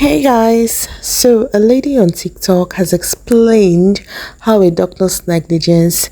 Hey guys, so a lady on TikTok has explained how a doctor's negligence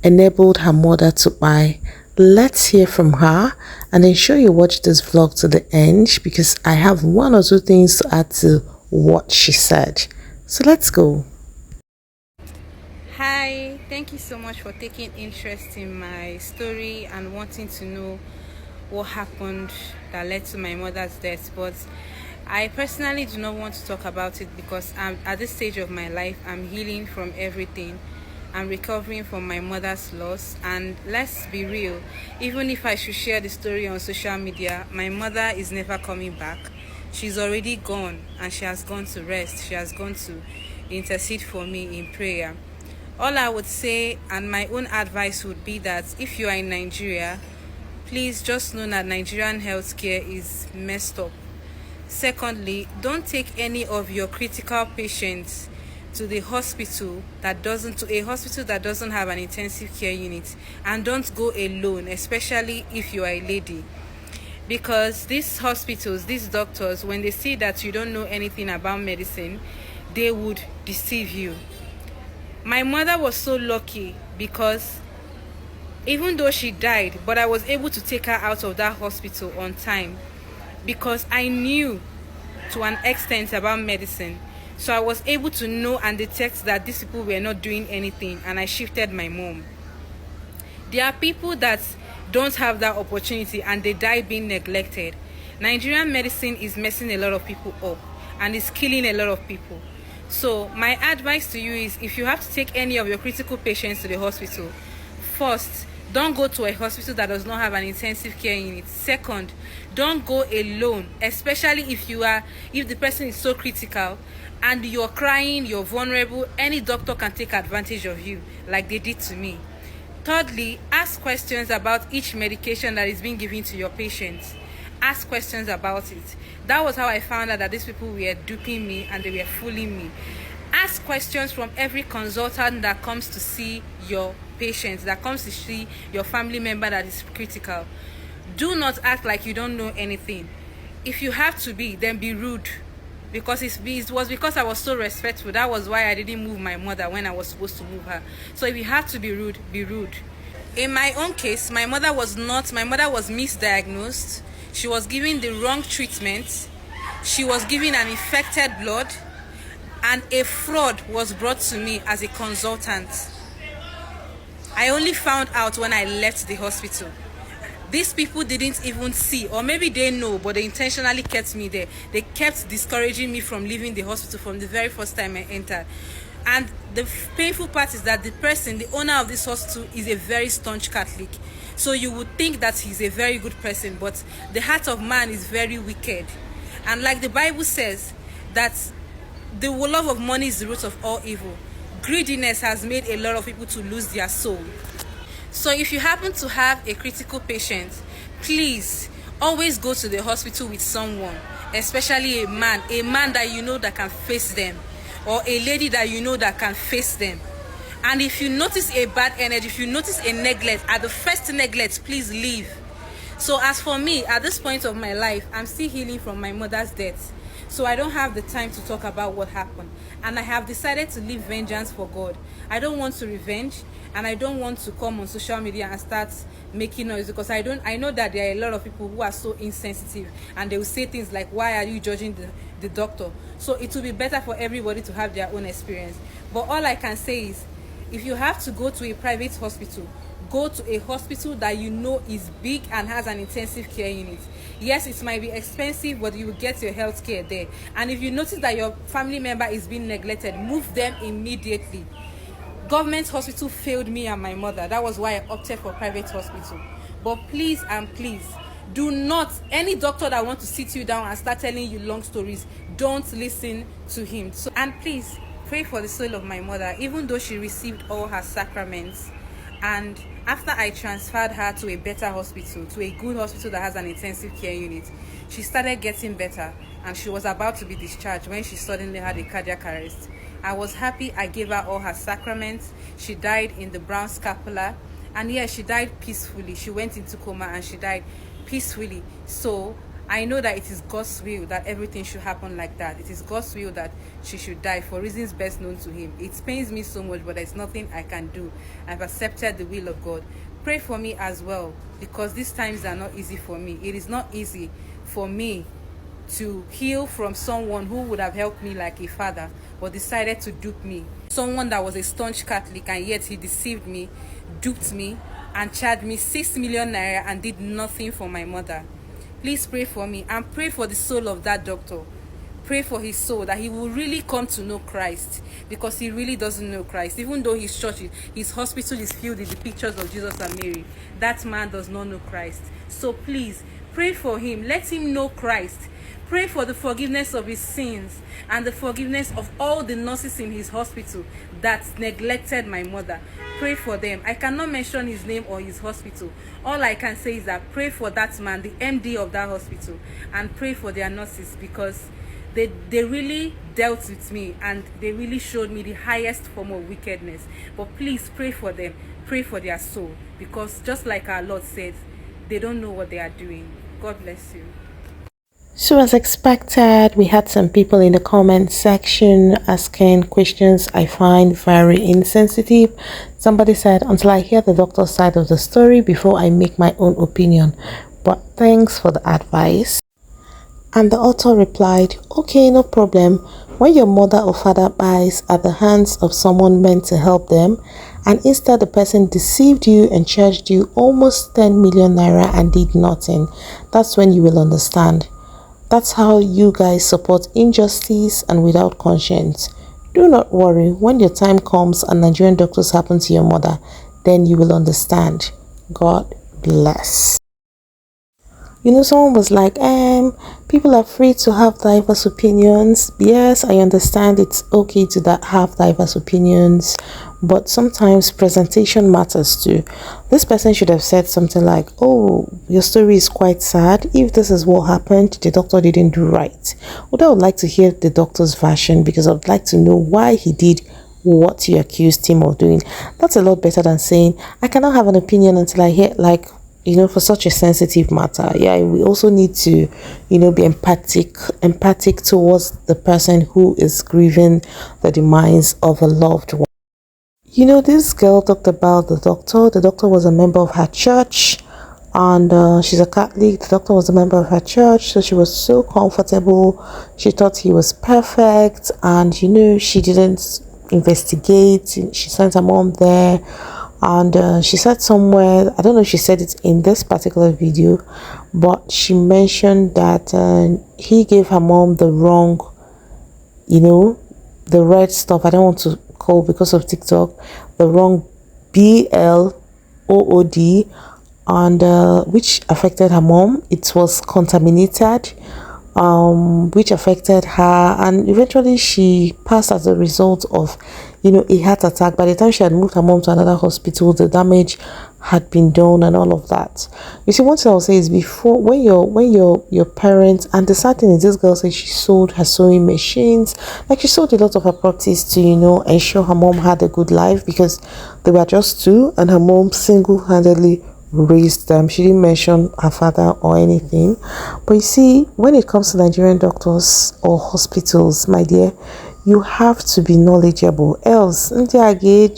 enabled her mother to buy. Let's hear from her and ensure you watch this vlog to the end because I have one or two things to add to what she said. So let's go. Hi, thank you so much for taking interest in my story and wanting to know what happened that led to my mother's death. But I personally do not want to talk about it because I'm at this stage of my life. I'm healing from everything. I'm recovering from my mother's loss, and let's be real, even if I should share the story on social media, my mother is never coming back. She's already gone, and she has gone to rest. She has gone to intercede for me in prayer. All I would say and my own advice would be that if you are in Nigeria, please just know that Nigerian healthcare is messed up. Secondly, don't take any of your critical patients to a hospital that doesn't have an intensive care unit, and don't go alone, especially if you are a lady, because these hospitals, these doctors, when they see that you don't know anything about medicine, they would deceive you. My mother was so lucky because even though she died, but I was able to take her out of that hospital on time because I knew to an extent about medicine. So I was able to know and detect that these people were not doing anything, and I shifted my mom. There are people that don't have that opportunity and they die being neglected. Nigerian medicine is messing a lot of people up and is killing a lot of people. So my advice to you is, if you have to take any of your critical patients to the hospital, first, don't go to a hospital that does not have an intensive care unit. Second, don't go alone, especially if the person is so critical and you're crying, you're vulnerable. Any doctor can take advantage of you like they did to me. Thirdly, ask questions about each medication that is being given to your patients. Ask questions about it. That was how I found out that these people were duping me and they were fooling me. Ask questions from every consultant that comes to see your patients, that comes to see your family member that is critical. Do not act like you don't know anything. If you have to be, then be rude. Because it was because I was so respectful. That was why I didn't move my mother when I was supposed to move her. So if you have to be rude, be rude. In my own case, my mother was misdiagnosed. She was given the wrong treatment. She was given an infected blood, and a fraud was brought to me as a consultant. I only found out when I left the hospital. These people didn't even see, or maybe they know, but they intentionally kept me there. They kept discouraging me from leaving the hospital from the very first time I entered. And the painful part is that the owner of this hospital, is a very staunch Catholic. So you would think that he's a very good person, but the heart of man is very wicked. And like the Bible says, that the love of money is the root of all evil. Greediness has made a lot of people to lose their soul. So if you happen to have a critical patient, please always go to the hospital with someone, especially a man that you know that can face them, or a lady that you know that can face them. And if you notice a bad energy, if you notice a neglect, at the first neglect, please leave. So as for me, at this point of my life, I'm still healing from my mother's death. So I don't have the time to talk about what happened. And I have decided to leave vengeance for God. I don't want to revenge, and I don't want to come on social media and start making noise, because I know that there are a lot of people who are so insensitive, and they will say things like, why are you judging the doctor? So it will be better for everybody to have their own experience. But all I can say is, if you have to go to a private hospital, go to a hospital that you know is big and has an intensive care unit. Yes, it might be expensive, but you will get your health care there. And if you notice that your family member is being neglected, move them immediately. Government hospital failed me and my mother. That was why I opted for private hospital. But please and please, do not, any doctor that wants to sit you down and start telling you long stories, don't listen to him. And please, pray for the soul of my mother, even though she received all her sacraments. And after I transferred her to a better hospital, to a good hospital that has an intensive care unit, she started getting better, and she was about to be discharged when she suddenly had a cardiac arrest. I was happy. I gave her all her sacraments. She died in the brown scapula, and yes, she died peacefully. She went into coma and she died peacefully. So I know that it is God's will that everything should happen like that. It is God's will that she should die for reasons best known to him. It pains me so much, but there's nothing I can do. I've accepted the will of God. Pray for me as well, because these times are not easy for me. It is not easy for me to heal from someone who would have helped me like a father, but decided to dupe me. Someone that was a staunch Catholic, and yet he deceived me, duped me, and charged me 6 million naira and did nothing for my mother. Please pray for me, and pray for the soul of that doctor. Pray for his soul, that he will really come to know Christ, because he really doesn't know Christ. Even though his church, his hospital is filled with the pictures of Jesus and Mary, that man does not know Christ. So please pray for him. Let him know Christ. Pray for the forgiveness of his sins and the forgiveness of all the nurses in his hospital that neglected my mother. Pray for them. I cannot mention his name or his hospital. All I can say is that pray for that man, the MD of that hospital, and pray for their nurses, because they really dealt with me and they really showed me the highest form of wickedness. But please pray for them. Pray for their soul, because just like our Lord said, they don't know what they are doing. God bless you. So, as expected, we had some people in the comment section asking questions I find very insensitive. Somebody said, until I hear the doctor's side of the story before I make my own opinion. But thanks for the advice. And the author replied, okay, no problem. When your mother or father dies at the hands of someone meant to help them, and instead the person deceived you and charged you almost 10 million naira and did nothing, that's when you will understand. That's how you guys support injustice and without conscience. Do not worry, when your time comes and Nigerian doctors happen to your mother, then you will understand. God bless. You know, someone was like, people are free to have diverse opinions. Yes, I understand it's okay to have diverse opinions, but sometimes presentation matters too. This person should have said something like, oh, your story is quite sad. If this is what happened, the doctor didn't do right. Well, I would like to hear the doctor's version, because I would like to know why he did what you accused him of doing. That's a lot better than saying, I cannot have an opinion until I hear, like, you know, for such a sensitive matter. Yeah, we also need to, you know, be empathic towards the person who is grieving the demise of a loved one. You know, this girl talked about the doctor. The doctor was a member of her church, and she's a Catholic. The doctor was a member of her church, so she was so comfortable. She thought he was perfect, and you know, she didn't investigate. She sent her mom there. And she said somewhere, I don't know if she said it in this particular video, but she mentioned that he gave her mom the wrong, you know, the red stuff, I don't want to call because of TikTok, the wrong BLOOD, and which affected her mom. It was contaminated, which affected her, and eventually she passed as a result of, you know, a heart attack. By the time she had moved her mom to another hospital, the damage had been done and all of that. You see, one thing I'll say is, before, when your parents, and the sad thing is, this girl said she sold her sewing machines, like she sold a lot of her properties to, you know, ensure her mom had a good life, because they were just two and her mom single-handedly raised them. She didn't mention her father or anything. But you see, when it comes to Nigerian doctors or hospitals, my dear, you have to be knowledgeable, else Nigerian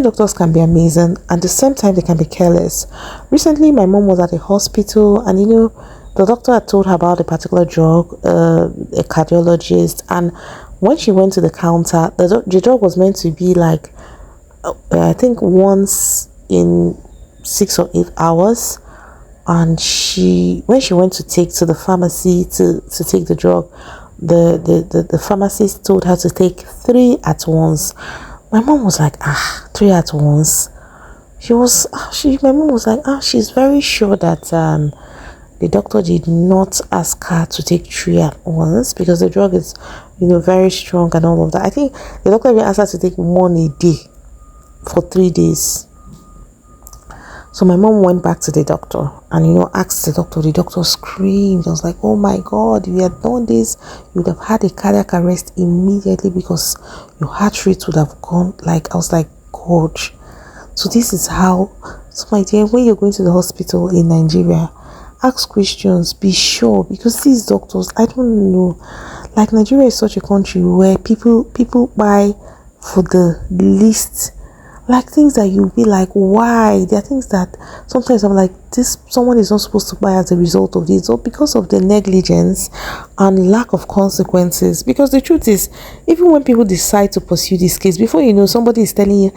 doctors can be amazing, and at the same time they can be careless. Recently my mom was at a hospital, and you know, the doctor had told her about a particular drug, a cardiologist, and when she went to the counter, the drug was meant to be like, I think once in 6 or 8 hours. And when she went to take to the pharmacy to take the drug, the pharmacist told her to take 3 at once. My mom was like, 3 at once. My mom was like, she's very sure that the doctor did not ask her to take 3 at once, because the drug is, you know, very strong and all of that. I think the doctor even asked her to take 1 a day for 3 days. So my mom went back to the doctor and, you know, asked the doctor. The doctor screamed. I was like, oh my God, if you had done this, you would have had a cardiac arrest immediately, because your heart rate would have gone, like, I was like, God. So this is how, so my dear, when you're going to the hospital in Nigeria ask questions, be sure, because these doctors, I don't know, like Nigeria is such a country where people buy for the least, like things that you'll be like, why? There are things that sometimes I'm like, this someone is not supposed to buy as a result of this, or because of the negligence and lack of consequences. Because the truth is, even when people decide to pursue this case, before you know, somebody is telling you,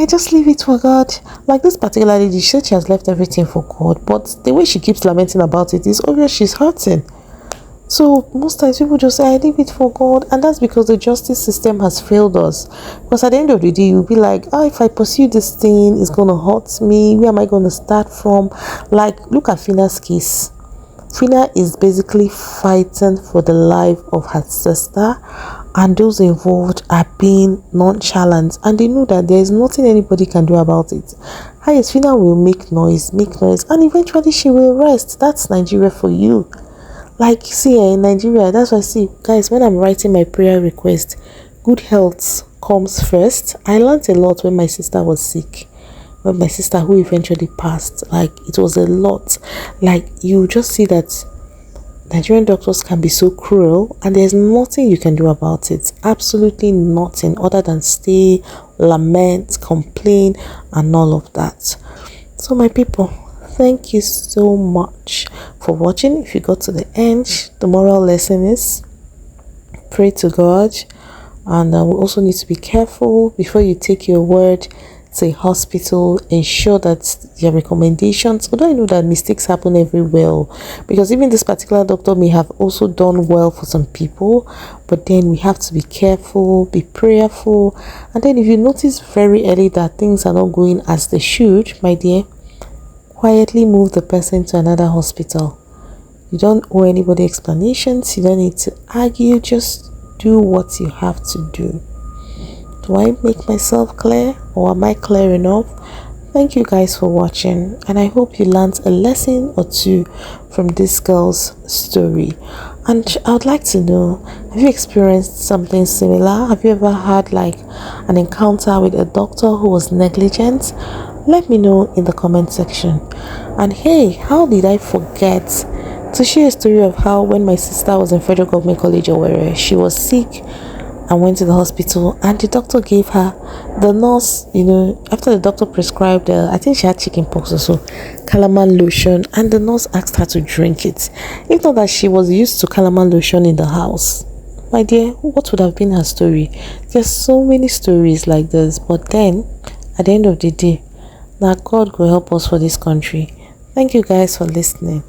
just leave it for God. Like this particular lady, she said she has left everything for God, but the way she keeps lamenting about it is obvious she's hurting. So most times people just say, I leave it for God, and that's because the justice system has failed us. Because at the end of the day, you'll be like, if I pursue this thing, it's gonna hurt me. Where am I gonna start from? Like, look at Fina's case. Fina is basically fighting for the life of her sister, and those involved are being nonchalant, and they know that there is nothing anybody can do about it. Highest Fina will make noise, and eventually she will rest. That's Nigeria for you. Like, see, in Nigeria, that's why I see, guys, when I'm writing my prayer request, good health comes first. I learned a lot when my sister was sick. When my sister, who eventually passed, like, it was a lot. Like, you just see that Nigerian doctors can be so cruel, and there's nothing you can do about it. Absolutely nothing other than stay, lament, complain, and all of that. So, my people, thank you so much for watching. If you got to the end, the moral lesson is pray to God, and we also need to be careful before you take your word to a hospital. Ensure that your recommendations, although I know that mistakes happen everywhere, because even this particular doctor may have also done well for some people, but then we have to be careful, be prayerful, and then if you notice very early that things are not going as they should, my dear, quietly move the person to another hospital. You don't owe anybody explanations. You don't need to argue. Just do what you have to do. Do I make myself clear, or am I clear enough? Thank you guys for watching, and I hope you learned a lesson or two from this girl's story. And I would like to know, have you experienced something similar? Have you ever had like an encounter with a doctor who was negligent? Let me know in the comment section. And hey, how did I forget to share a story of how when my sister was in Federal Government College Owerri, she was sick and went to the hospital, and the doctor gave her, the nurse, after the doctor prescribed I think she had chicken pox or so, calamine lotion, and the nurse asked her to drink it. If not that she was used to calamine lotion in the house, my dear, what would have been her story? There's so many stories like this, but then at the end of the day, now God will help us for this country. Thank you guys for listening.